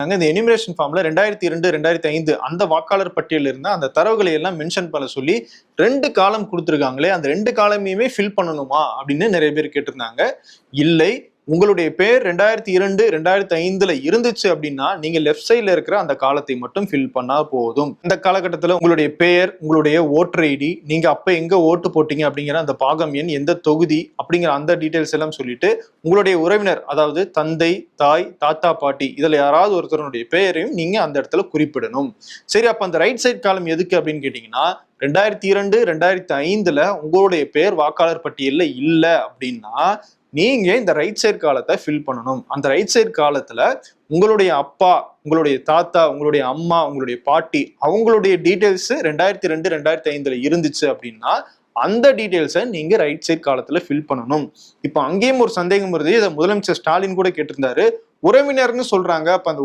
இந்த எனிமிரேஷன் ஃபார்ம்ல 2002 2005 அந்த வாக்காளர் பட்டியலில் இருந்த அந்த தரவுகளை எல்லாம் மென்ஷன் பண்ண சொல்லி 2 காலம் கொடுத்துருக்காங்களே, அந்த 2 காலமையுமே ஃபில் பண்ணணுமா அப்படின்னு நிறைய பேர் கேட்டிருந்தாங்க. இல்லை, உங்களுடைய பேர் 2002 2005 இருந்துச்சு அப்படின்னா நீங்க லெஃப்ட் சைட்ல இருக்கிற அந்த காலத்தை மட்டும் ஃபில் பண்ணா போதும். இந்த காலகட்டத்தில் உங்களுடைய பெயர், உங்களுடைய ஓட்டர் ஐடி, நீங்க அப்ப எங்க ஓட்டு போட்டீங்க அப்படிங்கிற அந்த பாகம் எண், எந்த தொகுதி அப்படிங்கிற அந்த டீடைல்ஸ் எல்லாம் சொல்லிட்டு உங்களுடைய உறவினர், அதாவது தந்தை, தாய், தாத்தா, பாட்டி, இதுல யாராவது ஒருத்தருடைய பெயரையும் நீங்க அந்த இடத்துல குறிப்பிடணும். சரி, அப்ப அந்த ரைட் சைட் காலம் எதுக்கு அப்படின்னு கேட்டீங்கன்னா, 2002 2005 உங்களுடைய பெயர் வாக்காளர் பட்டியல்ல இல்ல அப்படின்னா நீங்க இந்த ரைட் சைட் காலத்தை ஃபில் பண்ணணும். அந்த ரைட் சைட் காலத்துல உங்களுடைய அப்பா, உங்களுடைய தாத்தா, உங்களுடைய அம்மா, உங்களுடைய பாட்டி, அவங்களுடைய டீடைல்ஸ் 2002 2005 இருந்துச்சு அப்படின்னா அந்த டீடைல்ஸை நீங்க ரைட் சைட் காலத்துல ஃபில் பண்ணணும். இப்ப அங்கேயும் ஒரு சந்தேகம் வருது. இதை முதலமைச்சர் ஸ்டாலின் கூட கேட்டிருந்தாரு. உறவினர்னு சொல்றாங்க, அப்ப அந்த